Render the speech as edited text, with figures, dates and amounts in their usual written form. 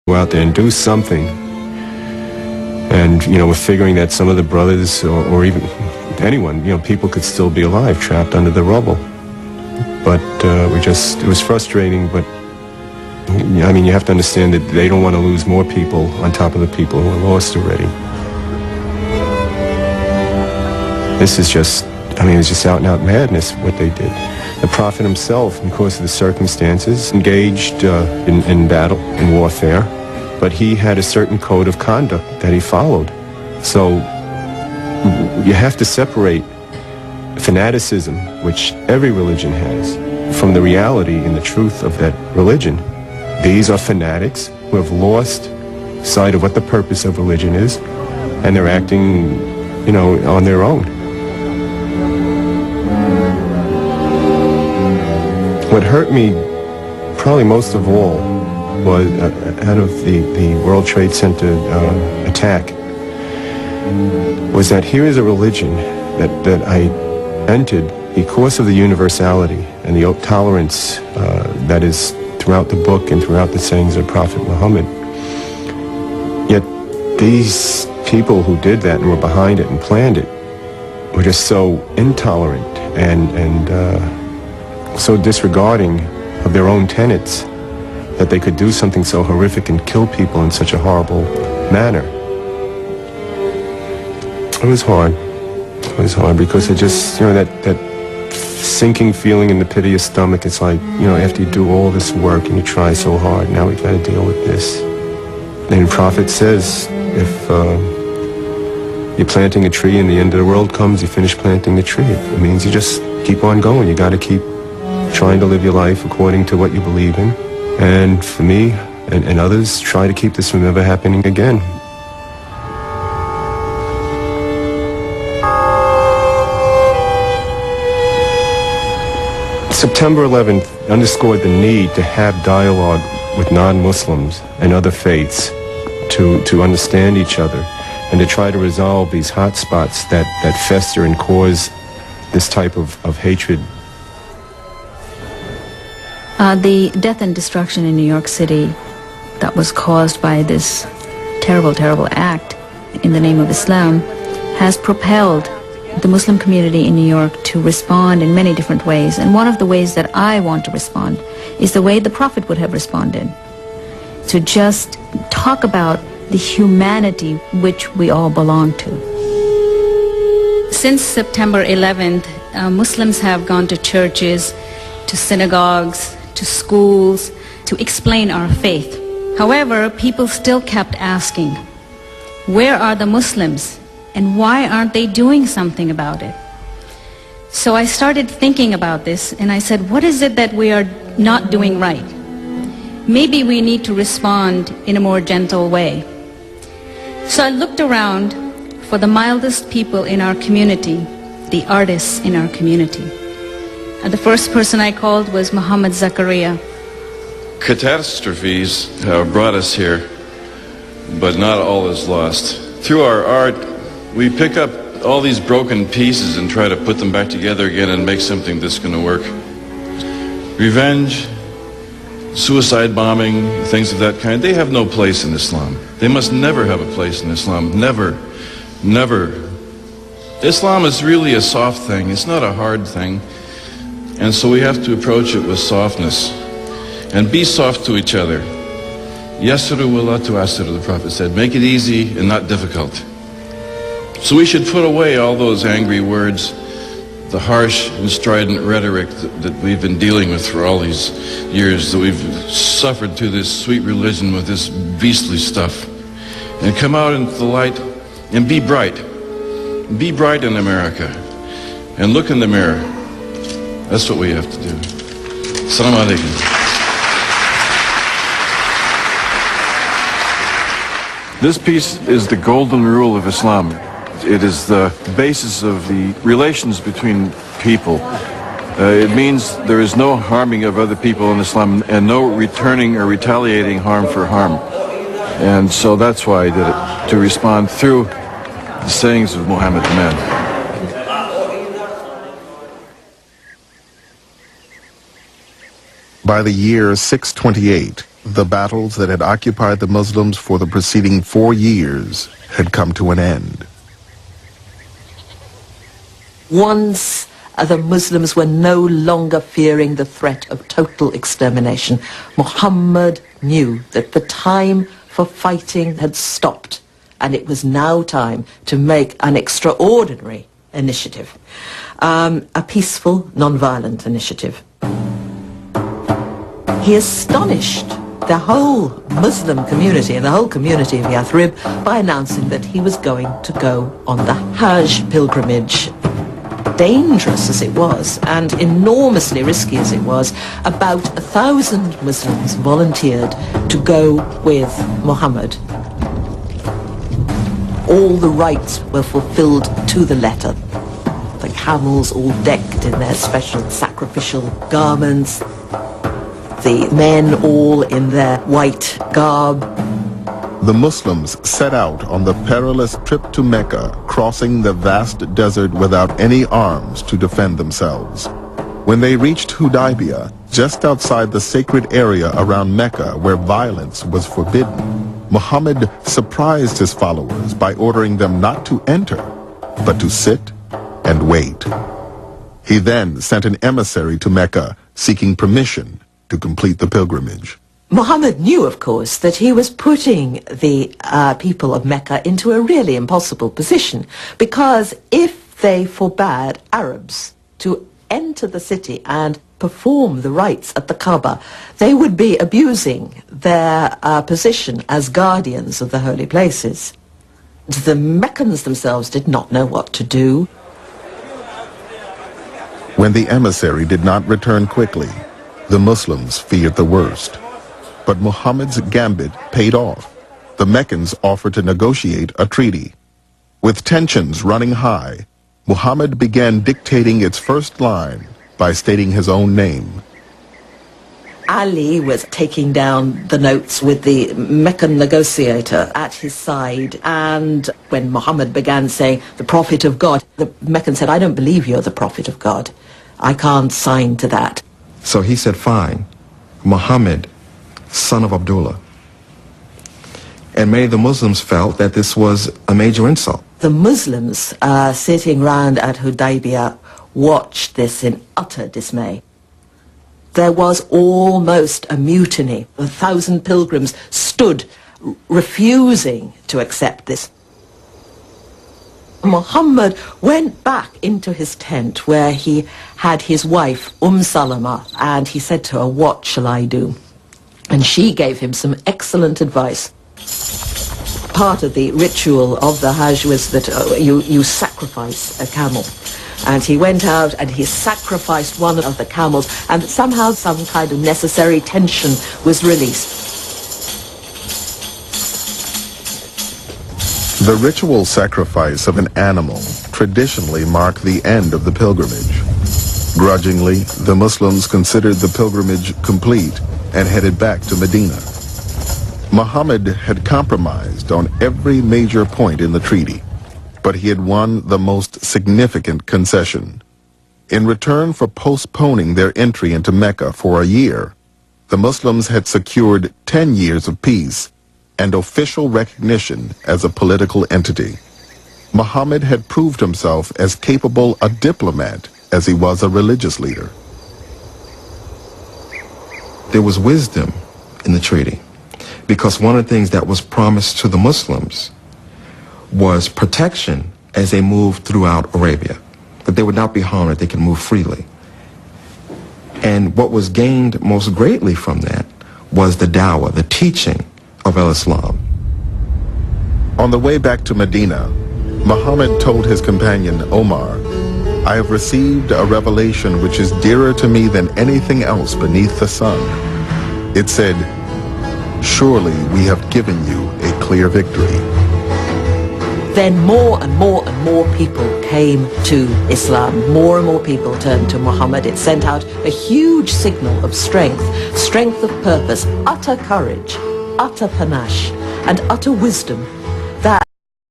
Go out there and do something. And, we're figuring that some of the brothers, or even anyone, people could still be alive, trapped under the rubble. But it was frustrating, but, you have to understand that they don't want to lose more people on top of the people who are lost already. This is just, it's just out-and-out madness, what they did. The Prophet himself, because of the circumstances, engaged in battle, in warfare, but he had a certain code of conduct that he followed. So you have to separate fanaticism, which every religion has, from the reality and the truth of that religion. These are fanatics who have lost sight of what the purpose of religion is, and they're acting, on their own. What hurt me probably most of all was out of the World Trade Center attack was that here is a religion that I entered because of the universality and the tolerance that is throughout the book and throughout the sayings of Prophet Muhammad. Yet these people who did that and were behind it and planned it were just so intolerant and so disregarding of their own tenets that they could do something so horrific and kill people in such a horrible manner. It was hard. It was hard because it just, that sinking feeling in the pit of your stomach. It's like, after you do all this work and you try so hard, now we've got to deal with this. And the Prophet says, if you're planting a tree and the end of the world comes, you finish planting the tree. It means you just keep on going. You got to keep trying to live your life according to what you believe in. And for me and others, try to keep this from ever happening again. September 11th underscored the need to have dialogue with non-Muslims and other faiths to understand each other and to try to resolve these hot spots that fester and cause this type of hatred. The death and destruction in New York City that was caused by this terrible, terrible act in the name of Islam has propelled the Muslim community in New York to respond in many different ways. And one of the ways that I want to respond is the way the Prophet would have responded. To just talk about the humanity which we all belong to. Since September 11th, Muslims have gone to churches, to synagogues, to schools, to explain our faith. However, people still kept asking, where are the Muslims? And why aren't they doing something about it? So I started thinking about this, and I said, what is it that we are not doing right? Maybe we need to respond in a more gentle way. So I looked around for the mildest people in our community, the artists in our community. And the first person I called was Muhammad Zakaria. Catastrophes have brought us here, but not all is lost. Through our art, we pick up all these broken pieces and try to put them back together again and make something that's going to work. Revenge, suicide bombing, things of that kind, they have no place in Islam. They must never have a place in Islam. Never. Never. Islam is really a soft thing. It's not a hard thing. And so we have to approach it with softness and be soft to each other. Yasiru wa la tu'asiru, the Prophet said. Make it easy and not difficult. So we should put away all those angry words, the harsh and strident rhetoric that we've been dealing with for all these years, that we've suffered through this sweet religion with this beastly stuff, and come out into the light and be bright. Be bright in America and look in the mirror. That's what we have to do. Assalamu alaikum. This piece is the golden rule of Islam. It is the basis of the relations between people. It means there is no harming of other people in Islam and no returning or retaliating harm for harm. And so that's why I did it, to respond through the sayings of Muhammad the man. By the year 628, The battles that had occupied the Muslims for the preceding 4 years had come to an end. Once the Muslims were no longer fearing the threat of total extermination, Muhammad knew that the time for fighting had stopped, and it was now time to make an extraordinary initiative, a peaceful, non-violent initiative. He astonished the whole Muslim community and the whole community of Yathrib by announcing that he was going to go on the Hajj pilgrimage. Dangerous as it was and enormously risky as it was, about 1,000 Muslims volunteered to go with Muhammad. All the rites were fulfilled to the letter. The camels all decked in their special sacrificial garments, the men all in their white garb. The Muslims set out on the perilous trip to Mecca, crossing the vast desert without any arms to defend themselves. When they reached Hudaybiyah, just outside the sacred area around Mecca where violence was forbidden, Muhammad surprised his followers by ordering them not to enter, but to sit and wait. He then sent an emissary to Mecca seeking permission to complete the pilgrimage. Muhammad knew, of course, that he was putting the people of Mecca into a really impossible position, because if they forbade Arabs to enter the city and perform the rites at the Kaaba, they would be abusing their position as guardians of the holy places. The Meccans themselves did not know what to do. When the emissary did not return quickly, the Muslims feared the worst. But Muhammad's gambit paid off. The Meccans offered to negotiate a treaty. With tensions running high, Muhammad began dictating its first line by stating his own name. Ali was taking down the notes with the Meccan negotiator at his side, and when Muhammad began saying, "The Prophet of God," the Meccan said, "I don't believe you're the Prophet of God. I can't sign to that." So he said, "Fine, Muhammad, son of Abdullah." And many of the Muslims felt that this was a major insult. The Muslims sitting round at Hudaybiyah watched this in utter dismay. There was almost a mutiny. 1,000 pilgrims stood refusing to accept this. Muhammad went back into his tent where he had his wife Salama, and he said to her, "What shall I do?" And she gave him some excellent advice. Part of the ritual of the Hajj was that you sacrifice a camel. And he went out and he sacrificed one of the camels, and somehow some kind of necessary tension was released. The ritual sacrifice of an animal traditionally marked the end of the pilgrimage. Grudgingly, the Muslims considered the pilgrimage complete and headed back to Medina. Muhammad had compromised on every major point in the treaty, but he had won the most significant concession. In return for postponing their entry into Mecca for a year, the Muslims had secured 10 years of peace and official recognition as a political entity. Muhammad had proved himself as capable a diplomat as he was a religious leader. There was wisdom in the treaty, because one of the things that was promised to the Muslims was protection as they moved throughout Arabia, that they would not be harmed, that they could move freely. And what was gained most greatly from that was the dawah, the teaching of al-Islam. On the way back to Medina, Muhammad told his companion Omar, "I have received a revelation which is dearer to me than anything else beneath the sun." It said, "Surely we have given you a clear victory." Then more and more and more people came to Islam. More and more people turned to Muhammad. It sent out a huge signal of strength of purpose, utter courage, utter panache, and utter wisdom